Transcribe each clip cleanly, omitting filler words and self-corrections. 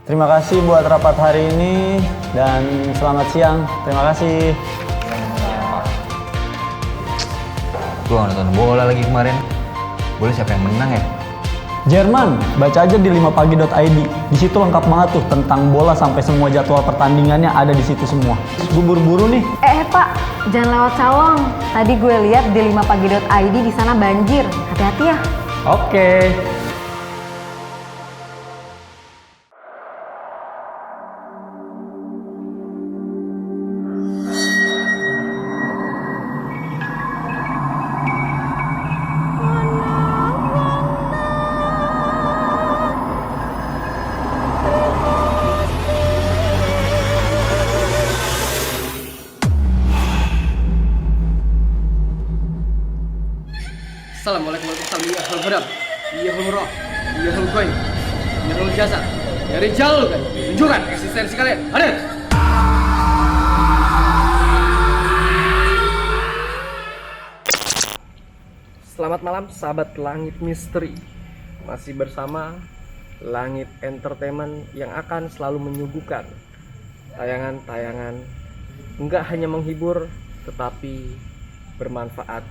Terima kasih buat rapat hari ini dan selamat siang. Terima kasih. Gue nonton bola lagi kemarin. Boleh siapa yang menang ya? Jerman, baca aja di 5pagi.id. Di situ lengkap banget tuh tentang bola sampai semua jadwal pertandingannya ada di situ semua. Gue buru-buru nih. Pak, jangan lewat Cawang. Tadi gue lihat di 5pagi.id di sana banjir. Hati-hati ya. Oke. Assalamualaikum warahmatullahi wabarakatuh. Ya Allah, ya Allah, ya Allah jasa. Ya Rijal kan, tunjukkan eksistensi kalian. Hadir. Selamat malam sahabat Langit Misteri. Masih bersama Langit Entertainment yang akan selalu menyuguhkan tayangan-tayangan enggak hanya menghibur tetapi bermanfaat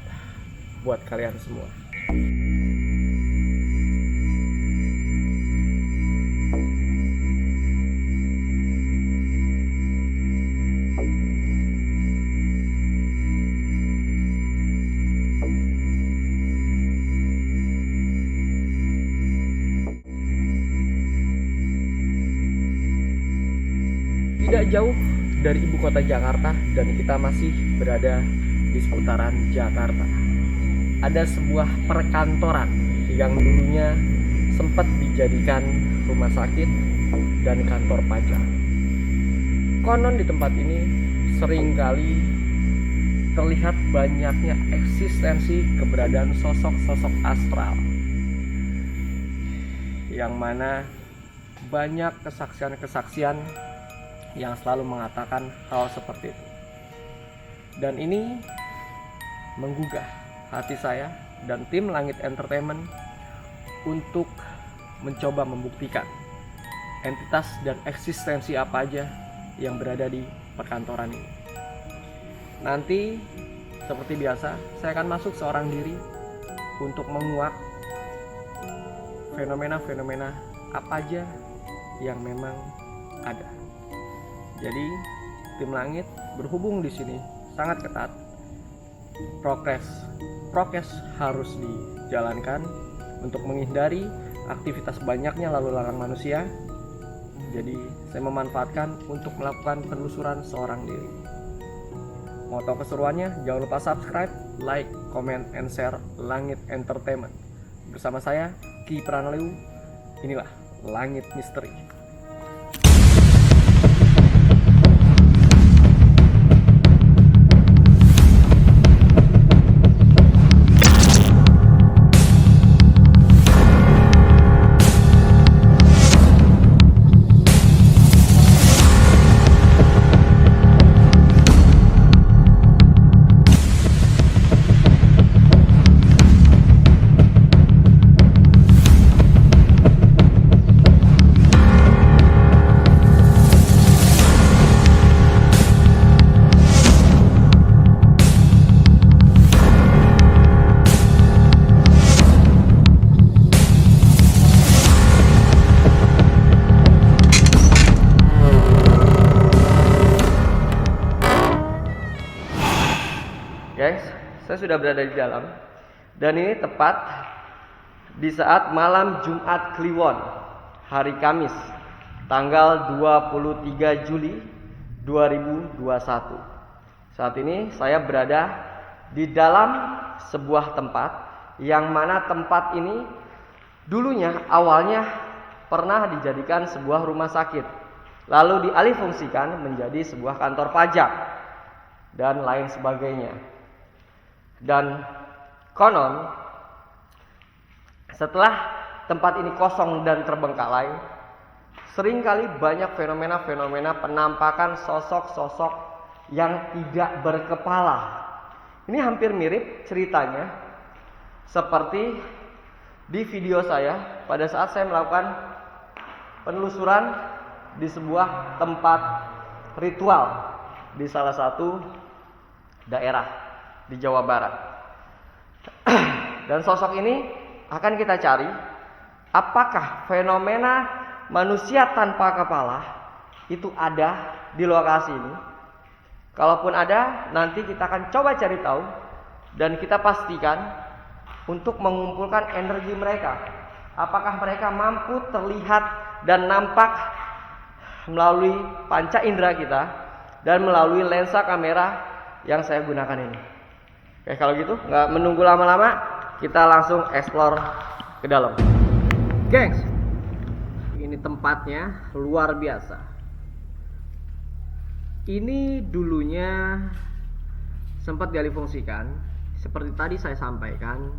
buat kalian semua. Tidak jauh dari ibu kota Jakarta dan kita masih berada di seputaran Jakarta. Ada sebuah perkantoran yang dulunya sempat dijadikan rumah sakit dan kantor pajak. Konon di tempat ini seringkali terlihat banyaknya eksistensi keberadaan sosok-sosok astral, yang mana banyak kesaksian-kesaksian yang selalu mengatakan hal seperti itu. Dan ini menggugah hati saya dan tim Langit Entertainment untuk mencoba membuktikan entitas dan eksistensi apa aja yang berada di perkantoran ini. Nanti seperti biasa saya akan masuk seorang diri untuk menguak fenomena-fenomena apa aja yang memang ada. Jadi tim Langit berhubung di sini sangat ketat. Prokes harus dijalankan untuk menghindari aktivitas banyaknya lalu lalang manusia. Jadi saya memanfaatkan untuk melakukan penelusuran seorang diri. Mau tahu keseruannya? Jangan lupa subscribe, like, comment, and share Langit Entertainment. Bersama saya Ki Pranaliu. Inilah Langit Misteri. Guys, saya sudah berada di dalam dan ini tepat di saat malam Jumat Kliwon, hari Kamis, tanggal 23 Juli 2021. Saat ini saya berada di dalam sebuah tempat yang mana tempat ini dulunya awalnya pernah dijadikan sebuah rumah sakit, lalu dialihfungsikan menjadi sebuah kantor pajak dan lain sebagainya. Dan konon setelah tempat ini kosong dan terbengkalai, seringkali banyak fenomena-fenomena penampakan sosok-sosok yang tidak berkepala. Ini hampir mirip ceritanya seperti di video saya pada saat saya melakukan penelusuran di sebuah tempat ritual di salah satu daerah di Jawa Barat. Dan sosok ini akan kita cari apakah fenomena manusia tanpa kepala itu ada di lokasi ini. Kalaupun ada, nanti kita akan coba cari tahu dan kita pastikan untuk mengumpulkan energi mereka. Apakah mereka mampu terlihat dan nampak melalui panca indera kita dan melalui lensa kamera yang saya gunakan ini. Oke, kalau gitu nggak menunggu lama-lama, kita langsung explore ke dalam. Gengs, ini tempatnya luar biasa. Ini dulunya sempat dialihfungsikan, seperti tadi saya sampaikan,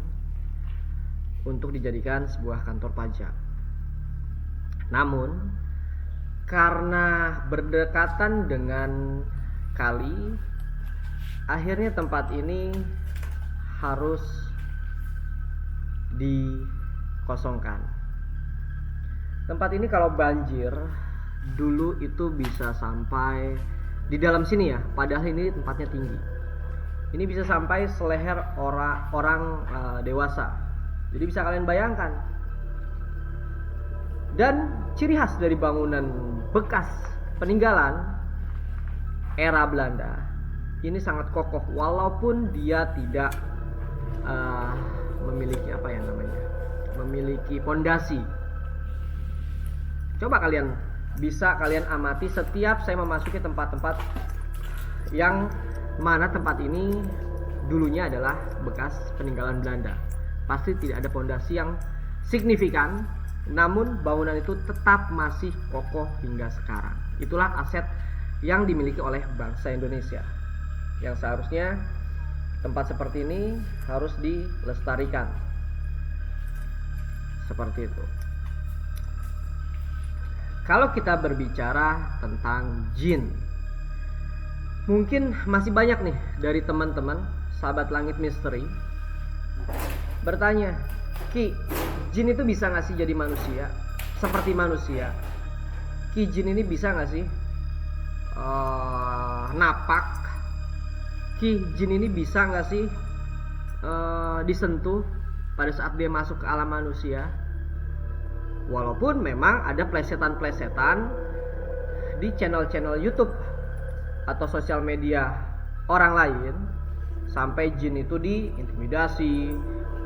untuk dijadikan sebuah kantor pajak. Namun, karena berdekatan dengan kali, akhirnya tempat ini harus dikosongkan. Tempat ini kalau banjir, dulu itu bisa sampai di dalam sini ya, padahal ini tempatnya tinggi. Ini bisa sampai seleher orang dewasa. Jadi bisa kalian bayangkan. Dan ciri khas dari bangunan bekas peninggalan era Belanda ini sangat kokoh, walaupun dia tidak memiliki memiliki pondasi. Coba bisa kalian amati setiap saya memasuki tempat-tempat yang mana tempat ini dulunya adalah bekas peninggalan Belanda. Pasti tidak ada pondasi yang signifikan, namun bangunan itu tetap masih kokoh hingga sekarang. Itulah aset yang dimiliki oleh bangsa Indonesia, yang seharusnya tempat seperti ini harus dilestarikan. Seperti itu. Kalau kita berbicara tentang jin, mungkin masih banyak nih dari teman-teman sahabat Langit Misteri bertanya, Ki, jin itu bisa gak sih jadi manusia? Seperti manusia. Ki, jin ini bisa gak sih napak? Ki, jin ini bisa gak sih disentuh pada saat dia masuk ke alam manusia? Walaupun memang ada plesetan-plesetan di channel-channel YouTube atau sosial media orang lain, sampai jin itu diintimidasi,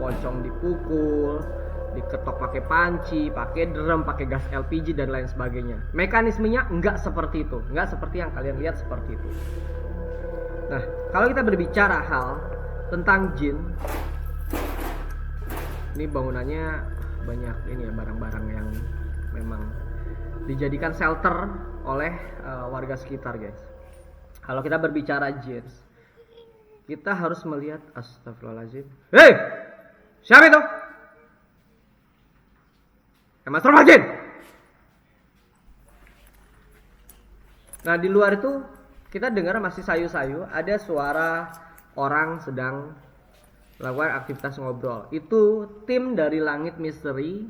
pocong dipukul, diketok pakai panci, pakai drum, pakai gas LPG dan lain sebagainya. Mekanismenya enggak seperti itu, enggak seperti yang kalian lihat seperti itu. Nah, kalau kita berbicara hal tentang jin, ini bangunannya banyak ini ya, barang-barang yang memang dijadikan shelter oleh warga sekitar, guys. Kalau kita berbicara jin, kita harus melihat, astagfirullahaladzim. Hei! Siapa itu? Mas Jin. Nah, di luar itu kita dengar masih sayu-sayu ada suara orang sedang melakukan aktivitas ngobrol. Itu tim dari Langit Misteri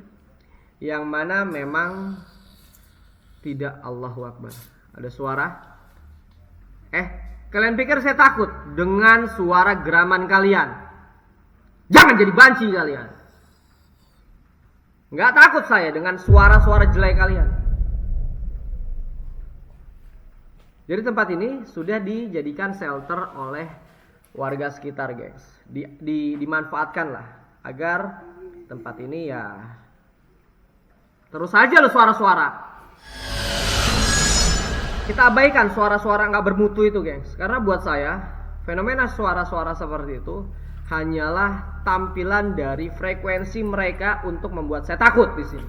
yang mana memang tidak, Allahu Akbar. Ada suara. Kalian pikir saya takut dengan suara geraman kalian? Jangan jadi banci kalian. Nggak takut saya dengan suara-suara jelek kalian. Jadi tempat ini sudah dijadikan shelter oleh warga sekitar, guys. Dimanfaatkan lah agar tempat ini ya terus saja loh suara-suara. Kita abaikan suara-suara nggak bermutu itu, guys. Karena buat saya fenomena suara-suara seperti itu hanyalah tampilan dari frekuensi mereka untuk membuat saya takut di sini.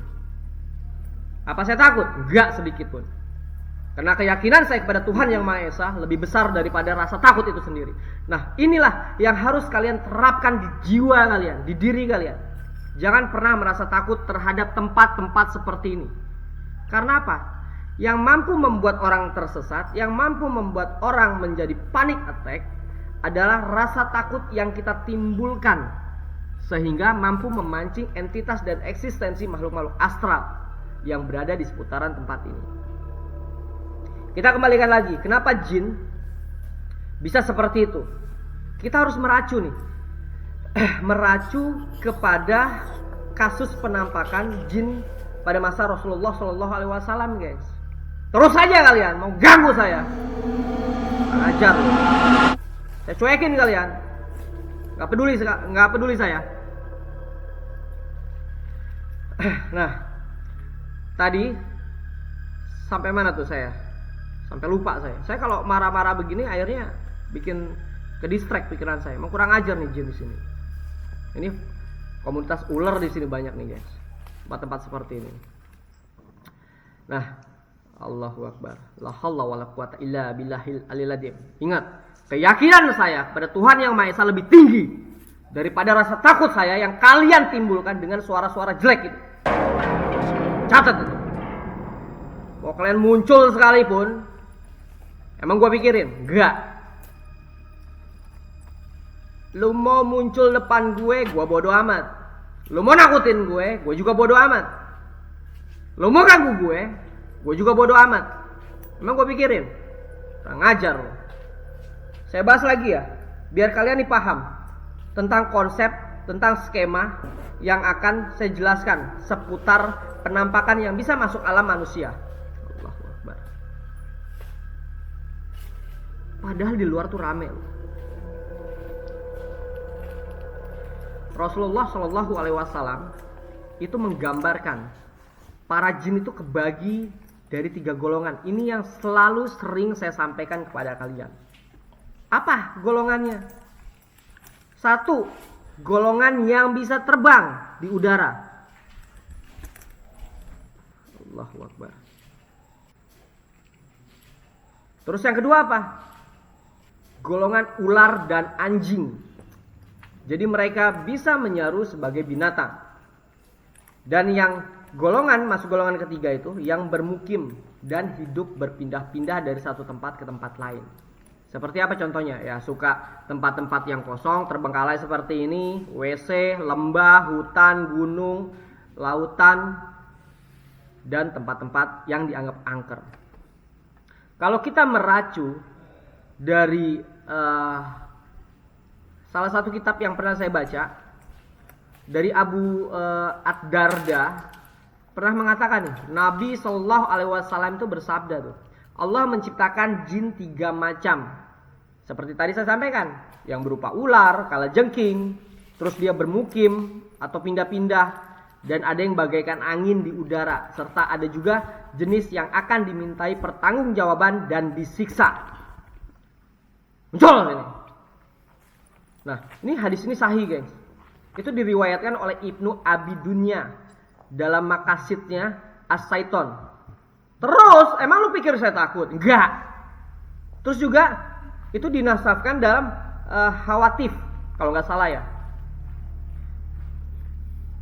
Apa saya takut? Enggak sedikit pun. Karena keyakinan saya kepada Tuhan Yang Maha Esa lebih besar daripada rasa takut itu sendiri. Nah, inilah yang harus kalian terapkan di jiwa kalian, di diri kalian. Jangan pernah merasa takut terhadap tempat-tempat seperti ini. Karena apa? Yang mampu membuat orang tersesat, yang mampu membuat orang menjadi panic attack adalah rasa takut yang kita timbulkan, sehingga mampu memancing entitas dan eksistensi makhluk-makhluk astral yang berada di seputaran tempat ini. kita kembalikan lagi. Kenapa jin bisa seperti itu? Kita harus meracu nih. Meracu kepada kasus penampakan jin pada masa Rasulullah Shallallahu Alaihi Wasallam, guys. Terus saja kalian mau ganggu saya, ajar loh. Saya cuekin kalian, nggak peduli saya. Nah, tadi sampai mana tuh saya? Sampai lupa saya. Saya kalau marah-marah begini akhirnya bikin ke distract pikiran saya. Mau kurang ajar nih jin di sini. Ini komunitas ular di sini banyak nih, guys. Tempat-tempat seperti ini. Nah, Allahu Akbar. La haula wala quwata illa billahil aliyil azim. Ingat, keyakinan saya pada Tuhan Yang Maha Esa lebih tinggi daripada rasa takut saya yang kalian timbulkan dengan suara-suara jelek itu. Catat itu. Mau kalian muncul sekalipun, emang gua pikirin? Enggak. Lu mau muncul depan gue, gua bodo amat. Lu mau nakutin gue juga bodo amat. Lu mau ganggu gue juga bodo amat. Emang gue pikirin? Kurang ajar lo. Saya bahas lagi ya, biar kalian nih paham tentang konsep, tentang skema yang akan saya jelaskan seputar penampakan yang bisa masuk alam manusia. Allahu Akbar. Padahal di luar tuh rame loh. Rasulullah Shallallahu Alaihi Wasallam itu menggambarkan para jin itu kebagi dari 3 golongan. Ini yang selalu sering saya sampaikan kepada kalian. Apa golongannya? 1, golongan yang bisa terbang di udara. Allahu Akbar. Terus yang kedua apa? Golongan ular dan anjing. Jadi mereka bisa menyaru sebagai binatang. Dan yang masuk golongan ketiga itu yang bermukim dan hidup berpindah-pindah dari satu tempat ke tempat lain. Seperti apa contohnya? Ya, suka tempat-tempat yang kosong, terbengkalai seperti ini, WC, lembah, hutan, gunung, lautan, dan tempat-tempat yang dianggap angker. Kalau kita meracu dari salah satu kitab yang pernah saya baca dari Abu Ad-Darda pernah mengatakan nih, Nabi Shallallahu Alaihi Wasallam itu bersabda tuh, Allah menciptakan jin 3 macam. Seperti tadi saya sampaikan, yang berupa ular, kalajengking, terus dia bermukim atau pindah-pindah, dan ada yang bagaikan angin di udara, serta ada juga jenis yang akan dimintai pertanggungjawaban dan disiksa. Muncul ini. Nah, ini hadis ini sahih, guys. Itu diriwayatkan oleh Ibnu Abi Dunya dalam makasidnya As-Saiton. Terus, emang lu pikir saya takut? Enggak. Terus juga itu dinasabkan dalam Hawatif, kalau nggak salah ya.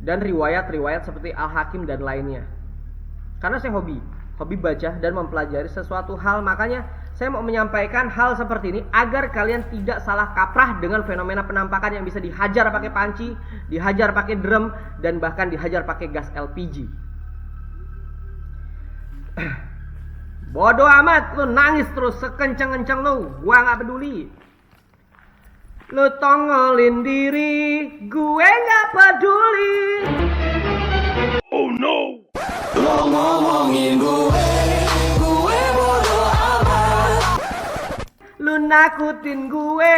Dan riwayat-riwayat seperti Al-Hakim dan lainnya. Karena saya hobi baca dan mempelajari sesuatu hal, makanya saya mau menyampaikan hal seperti ini agar kalian tidak salah kaprah dengan fenomena penampakan yang bisa dihajar pakai panci, dihajar pakai drum, dan bahkan dihajar pakai gas LPG. Bodoh amat, lu nangis terus sekenceng-kenceng lu, gua gak peduli. Lu tongolin diri, gue gak peduli. Oh no. Lu ngomongin gue bodoh amat. Lu nakutin gue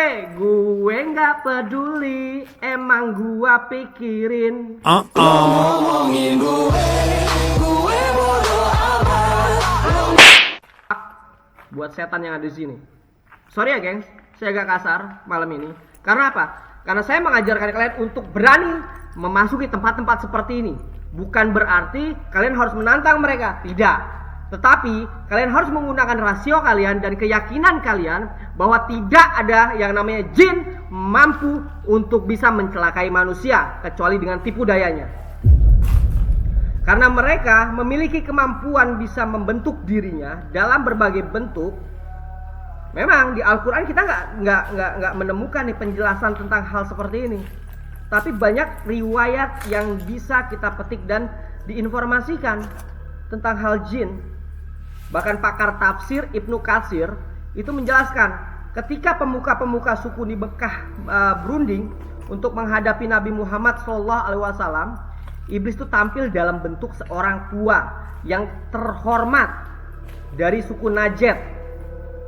gak peduli. Emang gua pikirin. Lu ngomongin gue bodoh amat. Buat setan yang ada di sini. Sorry ya, gengs, saya agak kasar malam ini. Karena apa? Karena saya mengajarkan kalian untuk berani memasuki tempat-tempat seperti ini. Bukan berarti kalian harus menantang mereka, tidak. Tetapi kalian harus menggunakan rasio kalian dan keyakinan kalian bahwa tidak ada yang namanya jin mampu untuk bisa mencelakai manusia kecuali dengan tipu dayanya. Karena mereka memiliki kemampuan bisa membentuk dirinya dalam berbagai bentuk. Memang di Al-Quran kita nggak menemukan nih penjelasan tentang hal seperti ini. Tapi banyak riwayat yang bisa kita petik dan diinformasikan tentang hal jin. Bahkan pakar tafsir Ibnu Katsir itu menjelaskan ketika pemuka-pemuka suku di Mekah berunding untuk menghadapi Nabi Muhammad SAW, iblis itu tampil dalam bentuk seorang tua yang terhormat dari suku Najd.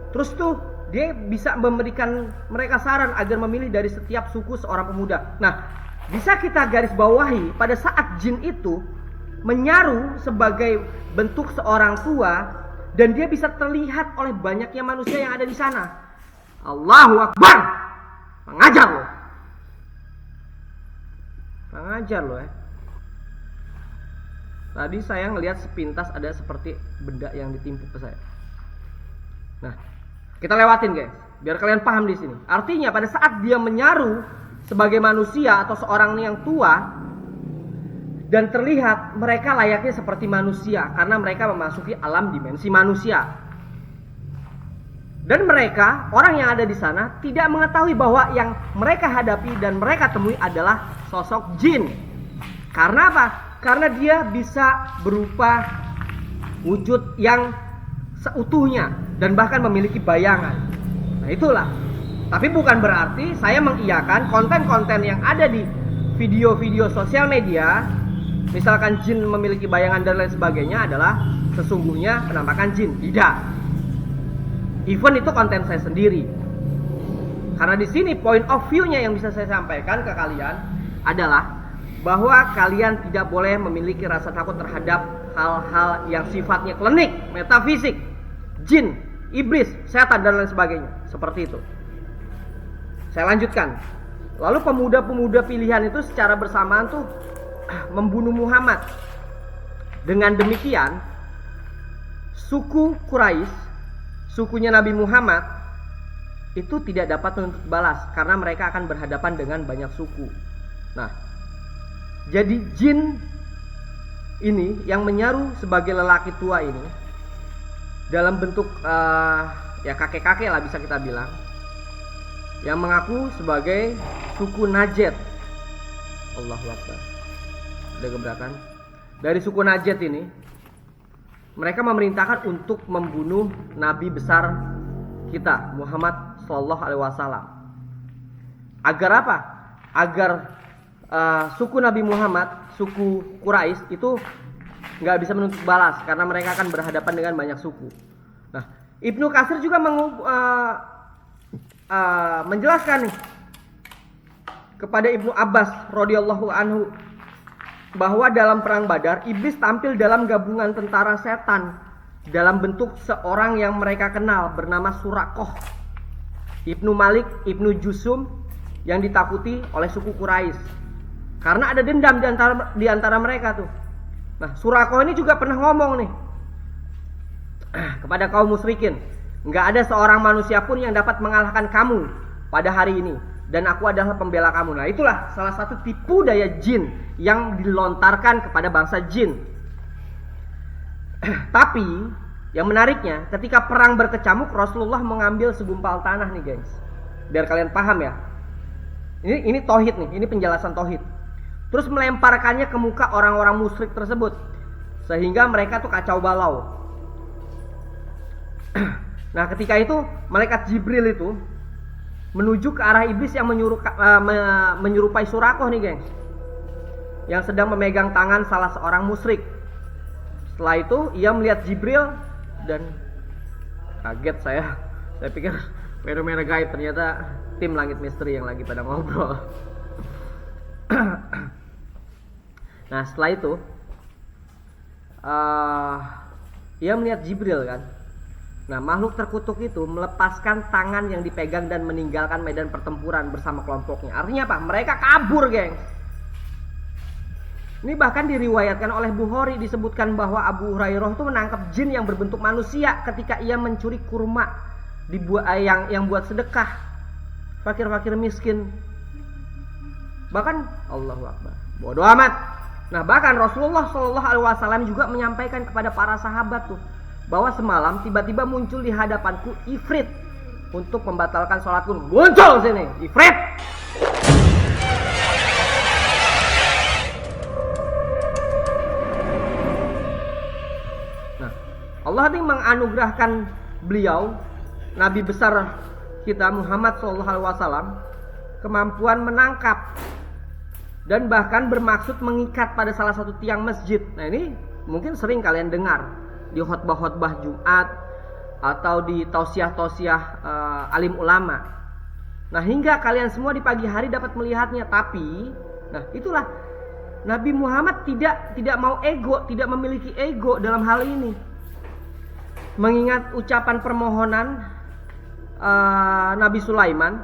Terus tuh dia bisa memberikan mereka saran agar memilih dari setiap suku seorang pemuda. Nah, bisa kita garis bawahi pada saat jin itu menyaru sebagai bentuk seorang tua dan dia bisa terlihat oleh banyaknya manusia yang ada di sana. Allahu Akbar. Mengajar loh. Mengajar loh ya. Tadi saya ngelihat sepintas ada seperti benda yang ditimpuk ke saya. Nah, kita lewatin guys, biar kalian paham di sini. Artinya pada saat dia menyaru sebagai manusia atau seorang yang tua dan terlihat mereka layaknya seperti manusia karena mereka memasuki alam dimensi manusia. Dan mereka, orang yang ada di sana tidak mengetahui bahwa yang mereka hadapi dan mereka temui adalah sosok jin. Karena apa? Karena dia bisa berupa wujud yang seutuhnya dan bahkan memiliki bayangan. Nah itulah. Tapi bukan berarti saya mengiyakan konten-konten yang ada di video-video sosial media, misalkan jin memiliki bayangan dan lain sebagainya adalah sesungguhnya penampakan jin. Tidak. Even itu konten saya sendiri. Karena di sini point of view-nya yang bisa saya sampaikan ke kalian adalah bahwa kalian tidak boleh memiliki rasa takut terhadap hal-hal yang sifatnya klinik, metafisik, jin, iblis, setan dan lain sebagainya. Seperti itu. Saya lanjutkan. Lalu pemuda-pemuda pilihan itu secara bersamaan tuh membunuh Muhammad. Dengan demikian, suku Quraisy, sukunya Nabi Muhammad itu tidak dapat menuntut balas karena mereka akan berhadapan dengan banyak suku. Nah, jadi jin ini yang menyaru sebagai lelaki tua ini dalam bentuk ya kakek-kakek lah bisa kita bilang, yang mengaku sebagai suku Najd. Allahu Akbar. Ada gebrakan. Dari suku Najd ini mereka memerintahkan untuk membunuh nabi besar kita Muhammad sallallahu alaihi wasallam. Agar apa? Agar suku Nabi Muhammad, suku Quraisy itu nggak bisa menuntut balas karena mereka akan berhadapan dengan banyak suku. Nah, Ibnu Katsir juga menjelaskan nih kepada Ibnu Abbas radhiyallahu anhu bahwa dalam perang Badar iblis tampil dalam gabungan tentara setan dalam bentuk seorang yang mereka kenal bernama Surakoh Ibnu Malik Ibnu Jusum yang ditakuti oleh suku Quraisy karena ada dendam di antara mereka tuh. Nah, Surakoh ini juga pernah ngomong nih kepada kaum musyrikin, nggak ada seorang manusia pun yang dapat mengalahkan kamu pada hari ini, dan aku adalah pembela kamu. Nah, itulah salah satu tipu daya jin yang dilontarkan kepada bangsa jin. Tapi yang menariknya, ketika perang berkecamuk, Rasulullah mengambil segumpal tanah nih, guys. Biar kalian paham ya. Ini tauhid nih, ini penjelasan tauhid. Terus melemparkannya ke muka orang-orang musyrik tersebut, sehingga mereka tuh kacau balau. Nah, ketika itu malaikat Jibril itu menuju ke arah iblis yang menyerupai Surakoh nih, gengs, yang sedang memegang tangan salah seorang musyrik. Setelah itu ia melihat Jibril dan kaget saya pikir fenomena gaib, ternyata tim Langit Misteri yang lagi pada ngobrol. Nah, setelah itu ia melihat Jibril kan. Nah, makhluk terkutuk itu melepaskan tangan yang dipegang dan meninggalkan medan pertempuran bersama kelompoknya. Artinya apa? Mereka kabur, gengs. Ini bahkan diriwayatkan oleh Bukhari, disebutkan bahwa Abu Hurairah itu menangkap jin yang berbentuk manusia ketika ia mencuri kurma yang buat sedekah fakir-fakir miskin. Bahkan Allahu Akbar, bodoh amat. Nah, bahkan Rasulullah Shallallahu Alaihi Wasallam juga menyampaikan kepada para sahabat tuh bahwa semalam tiba-tiba muncul di hadapanku ifrit untuk membatalkan sholatku. Muncul sini ifrit. Allah ini menganugerahkan beliau, Nabi besar kita Muhammad SAW, kemampuan menangkap dan bahkan bermaksud mengikat pada salah satu tiang masjid. Nah ini mungkin sering kalian dengar di khotbah-khotbah Jumat atau di tausiah-tausiah alim ulama. Nah hingga kalian semua di pagi hari dapat melihatnya. Tapi, nah itulah Nabi Muhammad tidak mau ego, tidak memiliki ego dalam hal ini. Mengingat ucapan permohonan Nabi Sulaiman,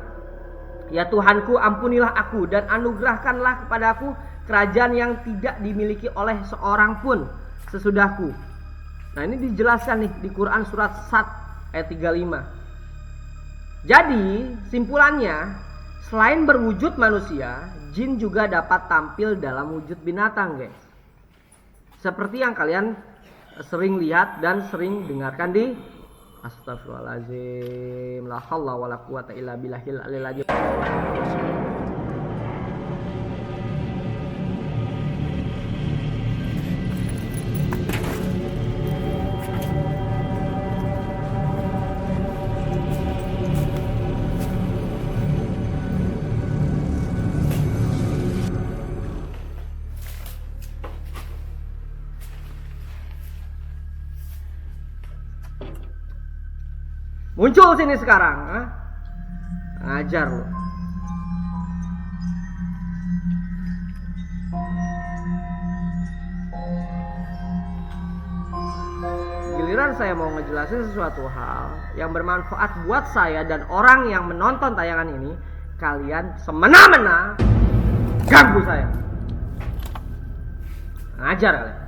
ya Tuhanku, ampunilah aku dan anugerahkanlah kepada aku kerajaan yang tidak dimiliki oleh seorang pun sesudahku. Nah ini dijelaskan nih di Quran surat Sad ayat 35. Jadi simpulannya, selain berwujud manusia, jin juga dapat tampil dalam wujud binatang, guys. Seperti yang kalian sering lihat dan sering dengarkan di Astagfirullahaladzim, la haula wala quwata illa billahil aliyil azim. Muncul sini sekarang, ngajar lo. Giliran saya mau ngejelasin sesuatu hal yang bermanfaat buat saya dan orang yang menonton tayangan ini, kalian semena-mena ganggu saya. Ngajar kalian.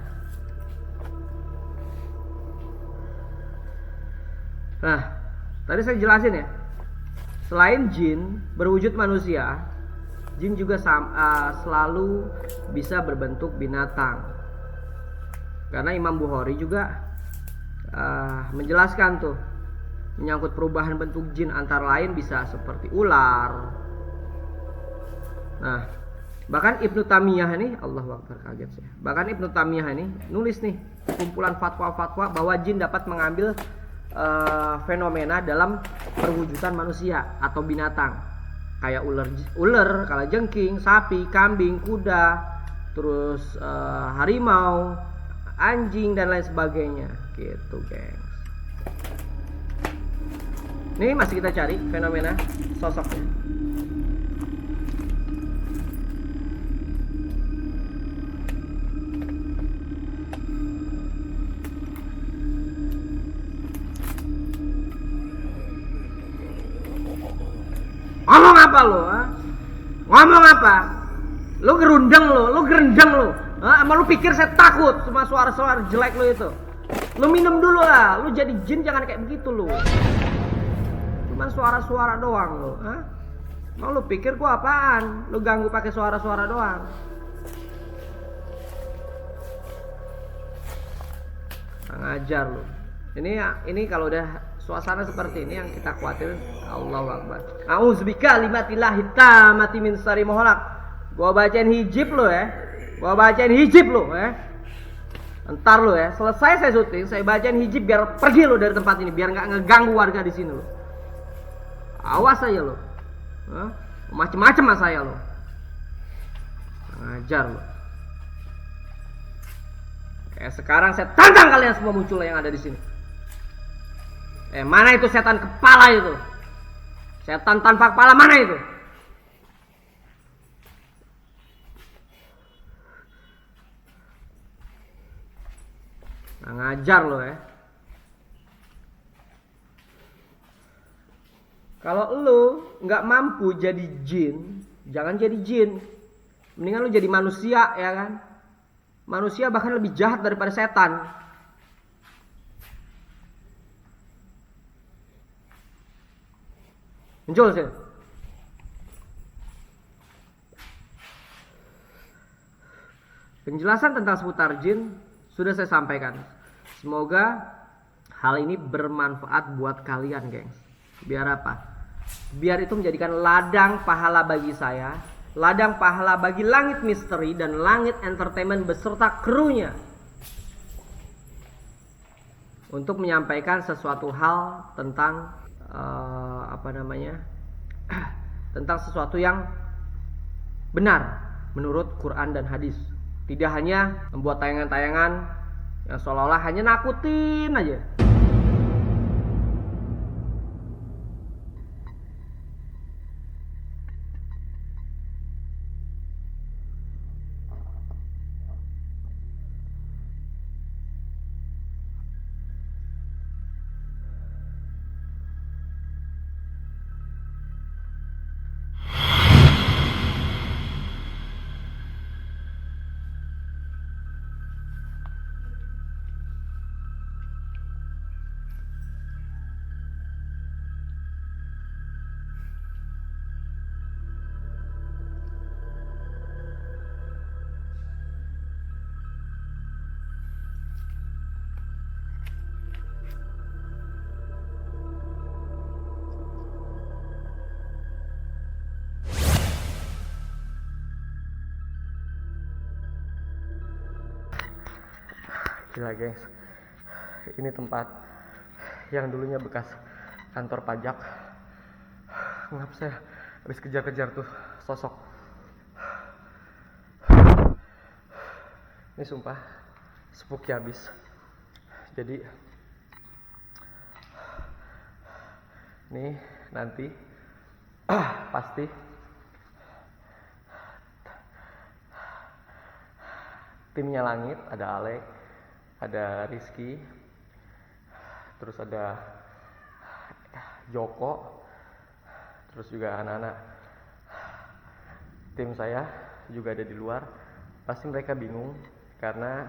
Nah, tadi saya jelasin ya, selain jin berwujud manusia, jin juga selalu bisa berbentuk binatang. Karena Imam Bukhari juga menjelaskan tuh, menyangkut perubahan bentuk jin antara lain bisa seperti ular. Nah, bahkan Ibnu Taimiyah ini, Allahu Akbar, kaget saya. Bahkan Ibnu Taimiyah ini nulis nih kumpulan fatwa-fatwa bahwa jin dapat mengambil fenomena dalam perwujudan manusia atau binatang, kayak ular, kalajengking, sapi, kambing, kuda, terus harimau, anjing dan lain sebagainya, gitu, gengs. Ini masih kita cari fenomena sosoknya. Ngomong apa lo? Ngomong apa? Lo gerundeng lo gerendeng lo. Sama lo pikir saya takut sama suara-suara jelek lo itu? Lo minum dulu lah. Lo jadi jin jangan kayak begitu lo. Cuma suara-suara doang lo. Mau lo pikir gua apaan? Lo ganggu pakai suara-suara doang. Ngajar lo. Ini kalau udah suasana seperti ini yang kita khawatir. Allahu Akbar. A'udzubika kalimatillahi tammati min syarri ma khalaq. Gua bacain hijib lo ya. Entar lo ya. Selesai saya syuting, saya bacain hijib biar pergi lo dari tempat ini, biar nggak ngeganggu warga di sini lo. Awas aja lo. Macem-macem sama saya lo. Ngajar lo. Kayak sekarang saya tantang kalian semua muncul yang ada di sini. Mana itu setan kepala itu? Setan tanpa kepala mana itu? Nah, ngajar lo ya. Kalau lo nggak mampu jadi jin, jangan jadi jin. Mendingan lo jadi manusia, ya kan? Manusia bahkan lebih jahat daripada setan. Muncul sih. Penjelasan tentang seputar jin sudah saya sampaikan. Semoga hal ini bermanfaat buat kalian, gengs. Biar apa? Biar itu menjadikan ladang pahala bagi saya, ladang pahala bagi Langit Misteri dan Langit Entertainment beserta krunya. untuk menyampaikan sesuatu hal tentang tentang sesuatu yang benar menurut Quran dan hadis. Tidak hanya membuat tayangan-tayangan yang seolah-olah hanya nakutin aja. Gila guys, ini tempat yang dulunya bekas kantor pajak. Ngap saya habis kejar-kejar tuh sosok. Ini sumpah spooky habis. Jadi nih nanti pasti timnya Langit, ada Alek, ada Rizky, terus ada Joko, terus juga anak-anak tim saya juga ada di luar. Pasti mereka bingung karena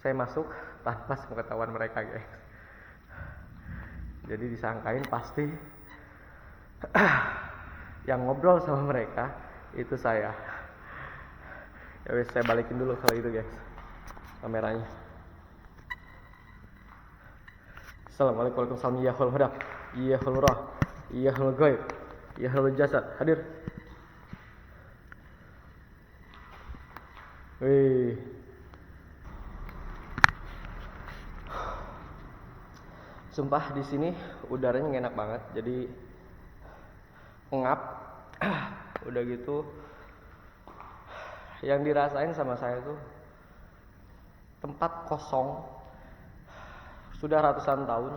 saya masuk tanpa sepengetahuan mereka guys. Jadi disangkain pasti yang ngobrol sama mereka itu saya. Ya wes, saya balikin dulu kalau itu guys kameranya. Assalamualaikum warahmatullahi wabarakatuh. Ya hul huda, ya hul roh, ya hul ghaib, ya hul jasad. Hadir. Wih. Sumpah di sini udaranya nggak enak banget. Jadi ngap. Udah gitu yang dirasain sama saya tuh tempat kosong sudah ratusan tahun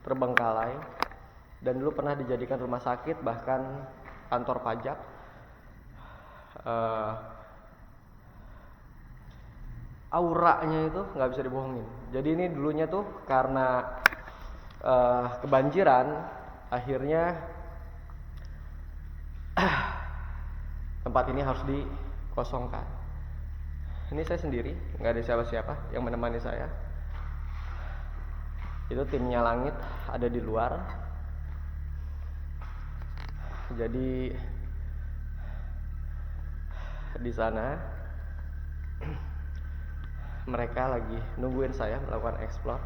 terbengkalai dan dulu pernah dijadikan rumah sakit, bahkan kantor pajak. Auranya itu nggak bisa dibohongin. Jadi ini dulunya tuh karena kebanjiran, akhirnya tempat ini harus dikosongkan. Ini saya sendiri, nggak ada siapa-siapa yang menemani saya. Itu timnya Langit ada di luar. Jadi di sana mereka lagi nungguin saya melakukan explore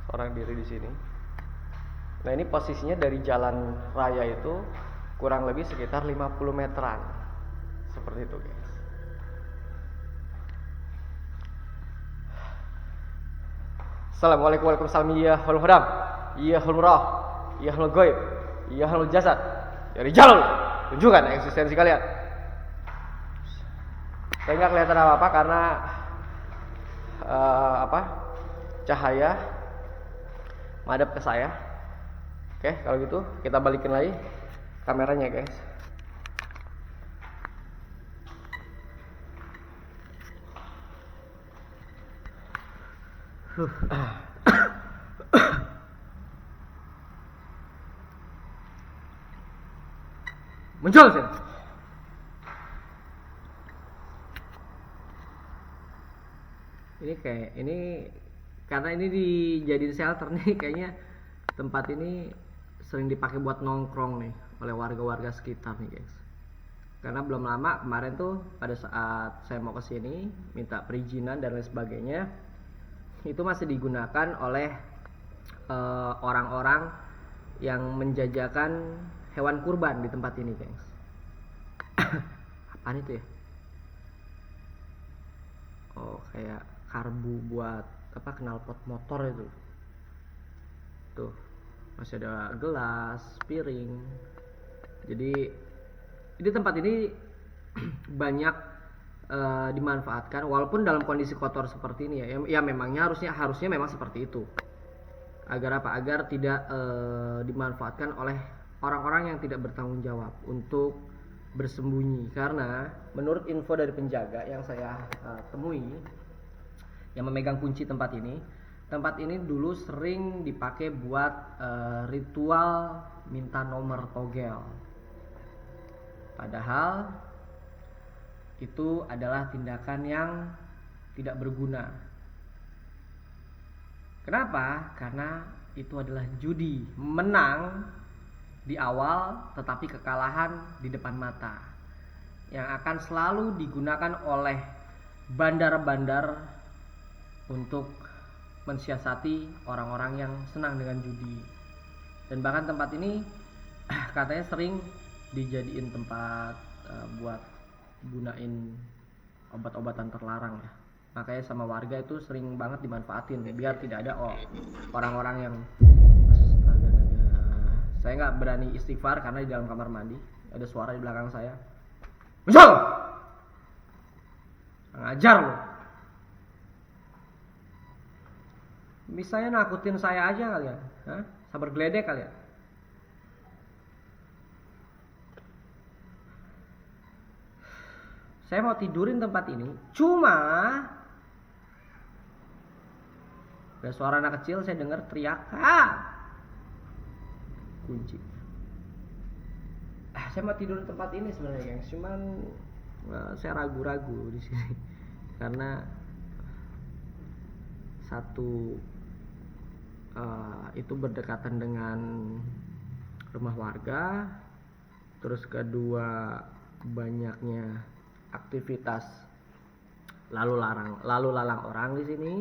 seorang diri di sini. Nah ini posisinya dari jalan raya itu kurang lebih sekitar 50 meteran, seperti itu guys. Assalamualaikum warahmatullahi wabarakatuh. Ya hul hudam, ya hul roh, ya hul ghaib, ya hul jasad. Dari jalur tunjukkan eksistensi kalian. Saya nggak kelihatan apa-apa karena cahaya madep ke saya. Oke, kalau gitu kita balikin lagi kameranya guys. Muncul sih. Ini karena ini dijadiin shelter nih, kayaknya tempat ini sering dipakai buat nongkrong nih oleh warga-warga sekitar nih guys. Karena belum lama kemarin tuh pada saat saya mau kesini minta perizinan dan lain sebagainya, itu masih digunakan oleh orang-orang yang menjajakan hewan kurban di tempat ini guys. Apaan itu ya? Oh, kayak karbu buat knalpot motor itu. Tuh, masih ada gelas, piring. Jadi di tempat ini banyak dimanfaatkan walaupun dalam kondisi kotor seperti ini ya memangnya harusnya memang seperti itu. Agar apa? Agar tidak dimanfaatkan oleh orang-orang yang tidak bertanggung jawab untuk bersembunyi. Karena menurut info dari penjaga yang saya temui yang memegang kunci tempat ini dulu sering dipakai buat ritual minta nomor togel. Padahal itu adalah tindakan yang tidak berguna. Kenapa? Karena itu adalah judi, menang di awal tetapi kekalahan di depan mata, yang akan selalu digunakan oleh bandar-bandar untuk mensiasati orang-orang yang senang dengan judi. Dan bahkan tempat ini katanya sering dijadiin tempat buat gunain obat-obatan terlarang ya. Makanya sama warga itu sering banget dimanfaatin biar tidak ada orang-orang yang saya nggak berani istighfar karena di dalam kamar mandi ada suara di belakang saya. Misal ngajar lo. Misalnya nakutin saya aja kali ya. Sabar geledek kali ya. Saya mau tidurin tempat ini, cuma ada suara anak kecil, saya dengar teriak, kunci. Saya mau tidurin tempat ini sebenarnya, gengs. Cuman saya ragu-ragu di sini karena satu itu berdekatan dengan rumah warga, terus kedua banyaknya aktivitas lalu lalang orang di sini.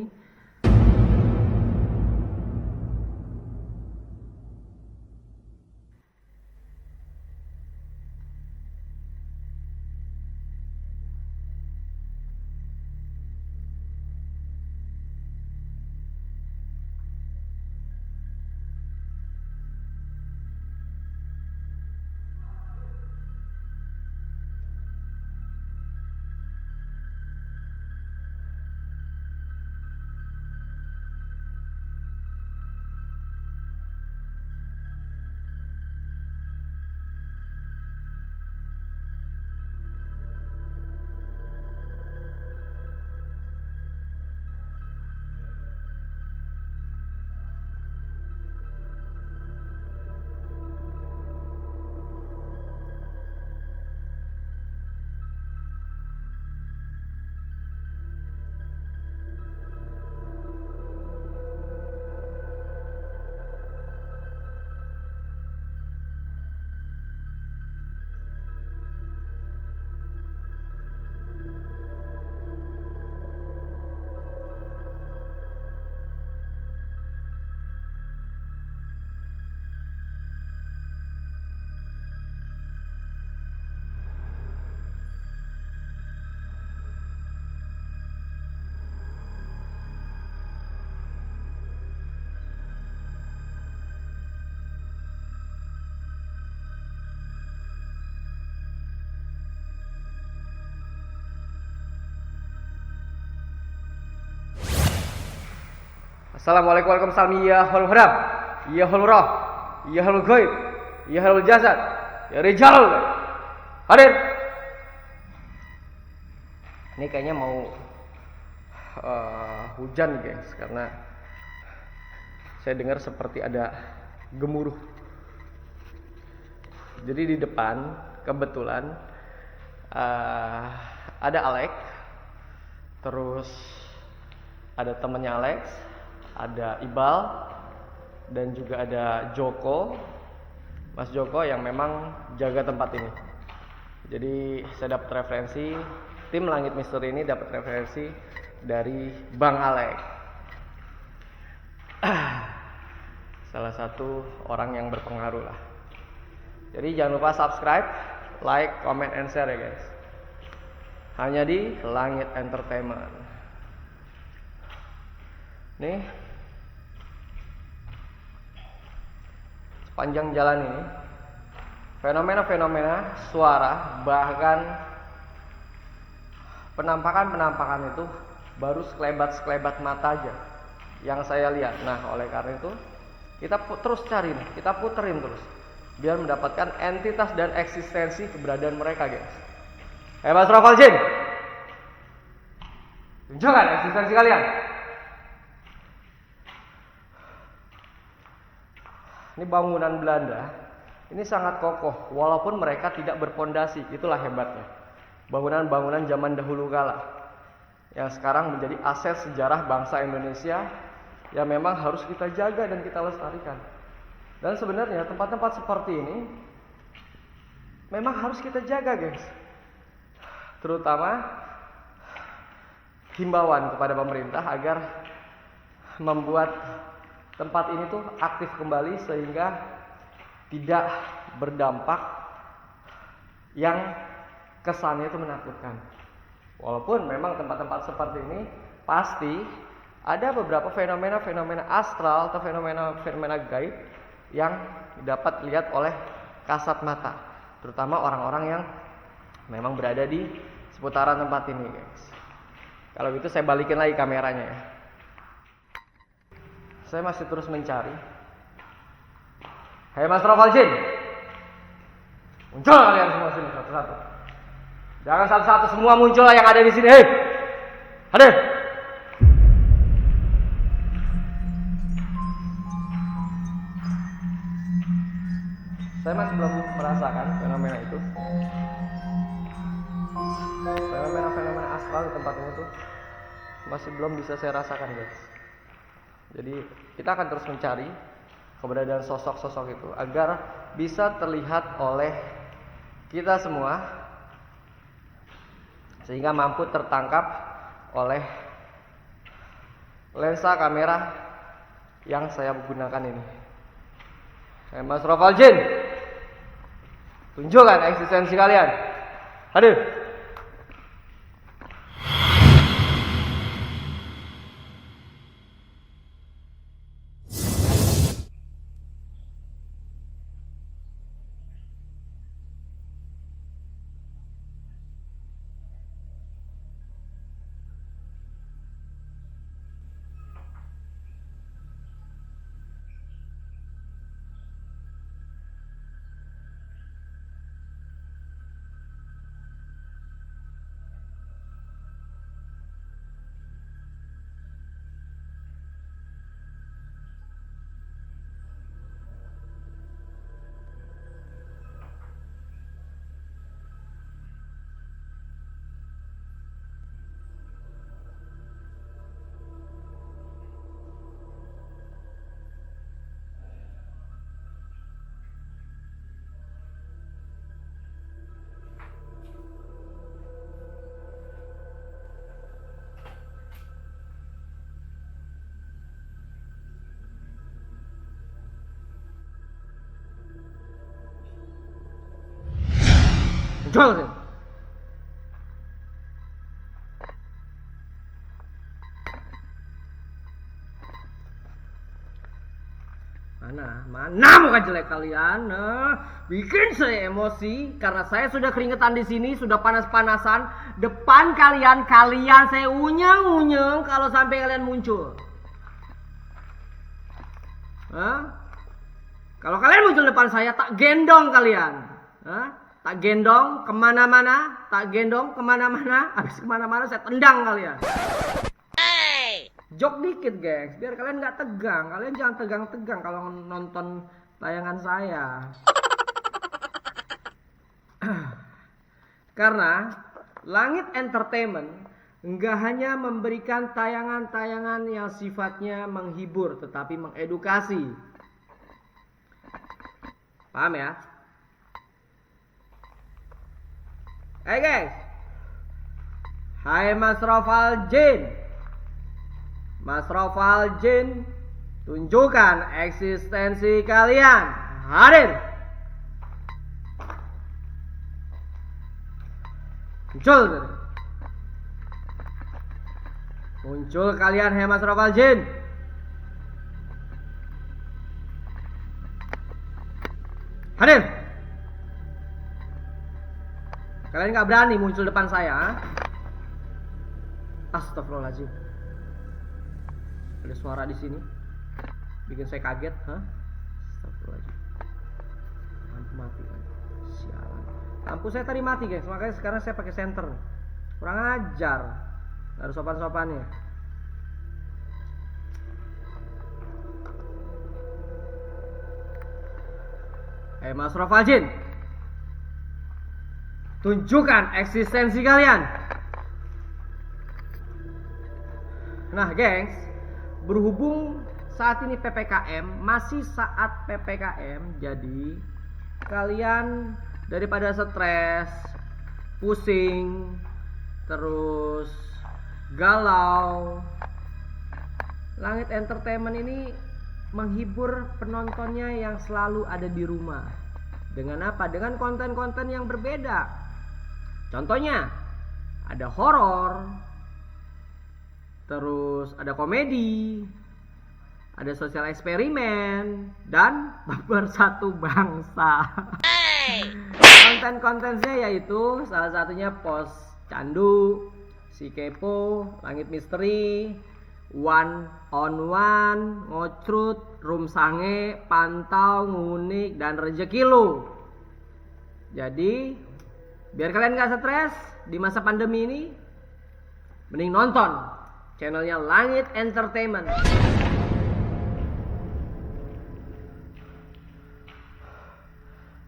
Assalamualaikum warahmatullahi wabarakatuh. Ya hal harab, ya hal roh, ya hal gaib, ya hal jasad, ya rijal. Hadir. Ini kayaknya mau hujan guys, karena saya dengar seperti ada gemuruh. Jadi di depan kebetulan ada Alex, terus ada temennya Alex, ada Ibal, dan juga ada Joko, Mas Joko yang memang jaga tempat ini. Jadi saya dapat referensi, tim Langit Misteri ini dapat referensi dari Bang Alex, salah satu orang yang berpengaruh lah. Jadi jangan lupa subscribe, like, comment, and share ya guys. Hanya di Langit Entertainment. Nih, sepanjang jalan ini, fenomena-fenomena suara, bahkan penampakan-penampakan itu baru sekelebat-sekelebat mata aja yang saya lihat. Nah, oleh karena itu kita terus cari nih, kita puterin terus biar mendapatkan entitas dan eksistensi keberadaan mereka, guys. Mas Raffal Jin, tunjukkan eksistensi kalian. Ini bangunan Belanda, ini sangat kokoh walaupun mereka tidak berpondasi. Itulah hebatnya bangunan-bangunan zaman dahulu kala yang sekarang menjadi aset sejarah bangsa Indonesia yang memang harus kita jaga dan kita lestarikan. Dan sebenarnya tempat-tempat seperti ini memang harus kita jaga, guys. Terutama himbauan kepada pemerintah agar membuat tempat ini tuh aktif kembali sehingga tidak berdampak yang kesannya itu menakutkan. Walaupun memang tempat-tempat seperti ini pasti ada beberapa fenomena-fenomena astral atau fenomena-fenomena gaib yang dapat dilihat oleh kasat mata, terutama orang-orang yang memang berada di seputaran tempat ini, guys. Kalau gitu saya balikin lagi kameranya ya. Saya masih terus mencari. Hei Mas Raffal Jin, muncul kalian semua sini satu-satu. Jangan satu-satu, semua muncul yang ada di sini. Hei, hadir. Saya masih belum merasakan fenomena itu. Fenomena astral di tempat ini tuh masih belum bisa saya rasakan, guys. Jadi kita akan terus mencari keberadaan sosok-sosok itu agar bisa terlihat oleh kita semua sehingga mampu tertangkap oleh lensa kamera yang saya gunakan ini. Mas Raffal Jin, tunjukkan eksistensi kalian. Hadir. Jual sih. Mana muka jelek kalian? Bikin saya emosi karena saya sudah keringetan di sini, sudah panas-panasan. Depan kalian saya unyeng-unyeng kalau sampai kalian muncul. Kalau kalian muncul depan saya, tak gendong kalian. Tak gendong kemana-mana, habis kemana-mana saya tendang kalian. Jok dikit, guys, biar kalian nggak tegang. Kalian jangan tegang-tegang kalau nonton tayangan saya. Karena Langit Entertainment nggak hanya memberikan tayangan-tayangan yang sifatnya menghibur, tetapi mengedukasi. Paham ya? Hey guys, hai Mas Raffal Jin. Mas Raffal Jin, tunjukkan eksistensi kalian. Hadir. Muncul kalian, hai Mas Raffal Jin. Hadir. Kalian nggak berani muncul depan saya, ha? Astagfirullahaladzim. Ada suara di sini, bikin saya kaget, ha? Astagfirullahaladzim. Lampu mati kan? Sialan. Lampu saya tadi mati guys, makanya sekarang saya pakai senter. Kurang ajar, nggak ada sopan-sopannya. Mas Rafajin, tunjukkan eksistensi kalian. Nah gengs, berhubung saat ini PPKM, masih saat PPKM, jadi kalian daripada stres, pusing, terus galau, Langit Entertainment ini menghibur penontonnya yang selalu ada di rumah. Dengan apa? Dengan konten-konten yang berbeda. Contohnya, ada horor, terus ada komedi, ada sosial eksperimen, dan baper satu bangsa. Konten-kontennya yaitu salah satunya pos candu, si kepo, langit misteri, one on one, ngocrut, room sange, pantau, ngunik, dan rezeki lu. Jadi biar kalian gak stres di masa pandemi ini, mending nonton channelnya Langit Entertainment.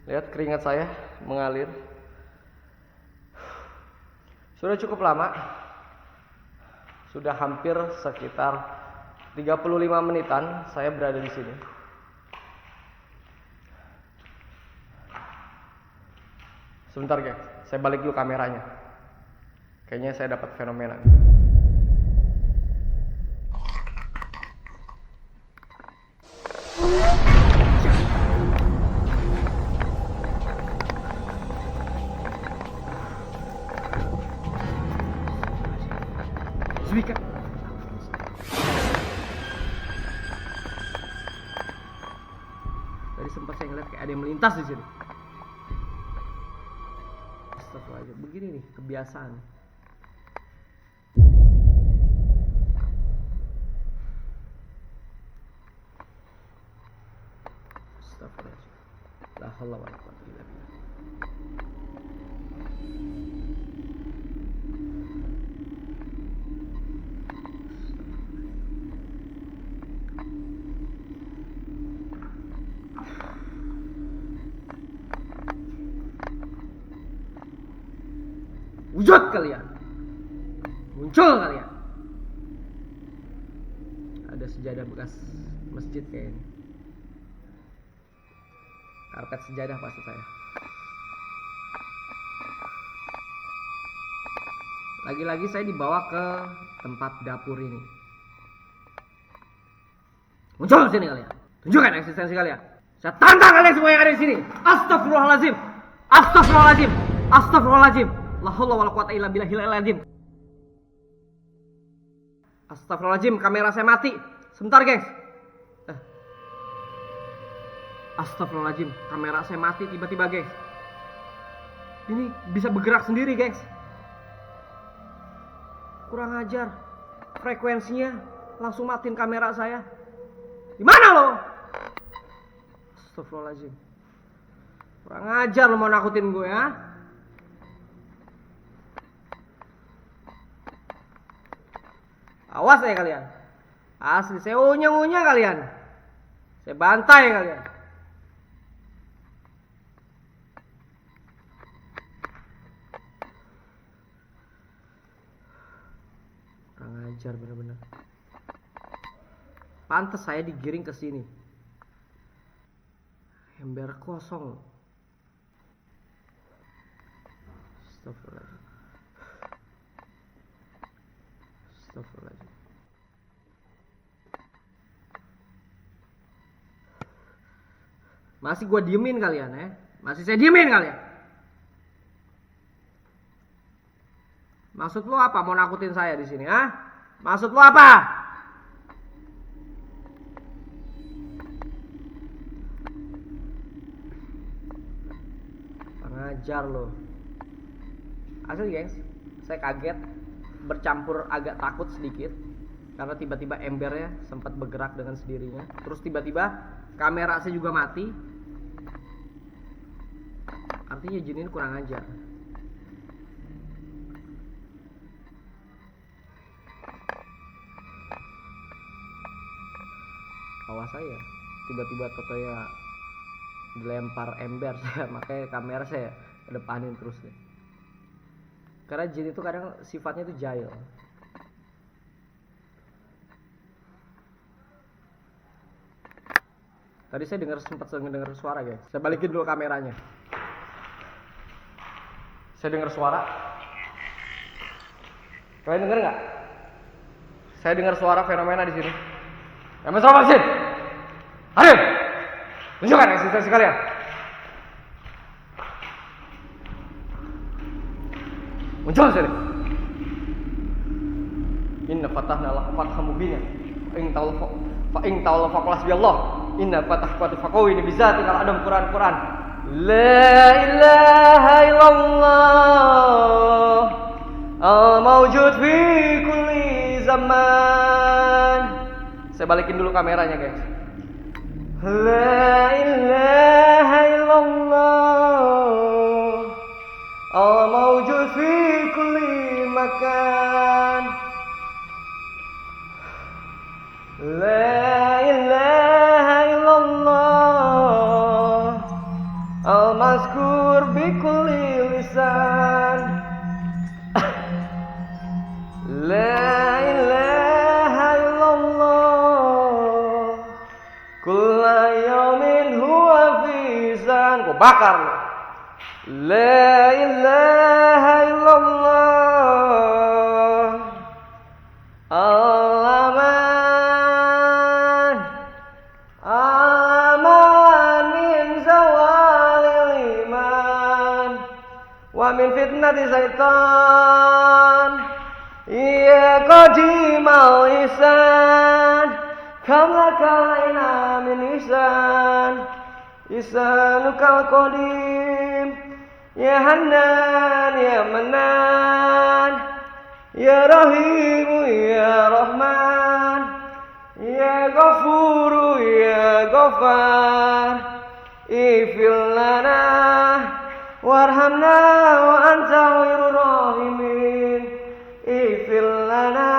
Lihat keringat saya mengalir. Sudah cukup lama. Sudah hampir sekitar 35 menitan saya berada di sini. Sebentar guys, saya balik dulu kameranya. Kayaknya saya dapat fenomena. Zwika. Tadi sempat saya ngeliat kayak ada yang melintas di sini. Astagfirullahaladzim, begini nih kebiasaan. Astagfirullahaladzim. La haula wala quwwata illa billah. Wujud kalian, muncul kalian. Ada sejadah bekas masjid kayaknya. Karpet sejadah maksud saya. Lagi-lagi saya dibawa ke tempat dapur ini. Muncul sini kalian, tunjukkan eksistensi kalian. Saya tantang kalian semua yang ada di sini. Astagfirullahaladzim, astagfirullahaladzim, astagfirullahaladzim. La haula wala quwata illa billahil azim. Astagfirullahaladzim, kamera saya mati. Sebentar, gengs. Astagfirullahaladzim, kamera saya mati tiba-tiba, gengs. Ini bisa bergerak sendiri, gengs. Kurang ajar. Frekuensinya langsung matiin kamera saya. Gimana lo? Astagfirullahaladzim. Kurang ajar lo mau nakutin gue, ya. Awas ya kalian. Asli saya unyeng-unyeng kalian. Saya bantai kalian. Kurang ajar benar-benar. Pantes saya digiring ke sini. Ember kosong. Astagfirullahaladzim. Astagfirullahaladzim. Masih gua diemin kalian ya. Masih saya diemin kalian. Maksud lo apa mau nakutin saya di sini, ah? Maksud lo apa? ajar lo. Asli gengs, saya kaget, bercampur agak takut sedikit karena tiba-tiba embernya sempat bergerak dengan sendirinya. Terus tiba-tiba kamera saya juga mati. Artinya jin ini kurang ajar. Awas saya, tiba-tiba totonya dilempar ember saya, makanya kamera saya kedepanin terus deh. Karena jin itu kadang sifatnya itu jahil. Tadi saya sempat dengar suara guys. Saya balikin dulu kameranya. Saya dengar suara. Kalian dengar nggak? Saya dengar suara fenomena di sini. Yang masalah vaksin. Hadir. Tunjukkan eksistensi kalian. Muncul sini. Inna fatahna laka fathan mubina. Fa in tawalla faqul hasbiyallah. Inna fatahna faqawini bizati kal adam Quran. La ilaha illallah. Al-mawjud fi kulli zaman. Saya balikin dulu kameranya guys. La ilaha illallah. Al-mawjud fi kulli makan. La ilaha illallah. Al-mazkur bi kulli lisan. La ilaha illallah. Kulla yawmin huwa fi zan. Gua bakar lu. La ilaha illallah. Al-aman. Aman min zawalil iman. Wa min fitnati syaitan. Ya qadimal ihsan. Kamla kalaina min ihsan. Ihsanukal qadim. Ya Hannan ya Manan. Ya Rahimu ya Rahman. Ya Ghafuru ya Ghafar. Ifil lana warhamna wa anta khairur rahimin. Ifil lana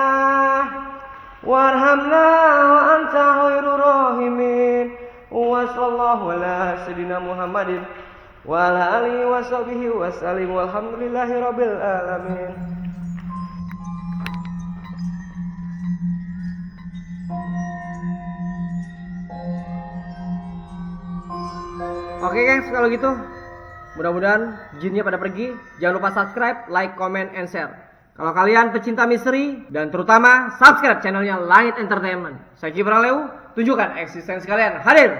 warhamna wa anta khairur rahimin. Wa sallallahu ala sayyidina Muhammadin wa ala alihi wa sahbihi wa sallim walhamdulillahi rabbil alamin. Oke guys, kalau gitu mudah-mudahan jinnya pada pergi. Jangan lupa subscribe, like, comment, and share. Kalau kalian pecinta misteri dan terutama subscribe channelnya Langit Entertainment. Saya Kibraleu, tunjukkan eksistensi kalian. Hadir.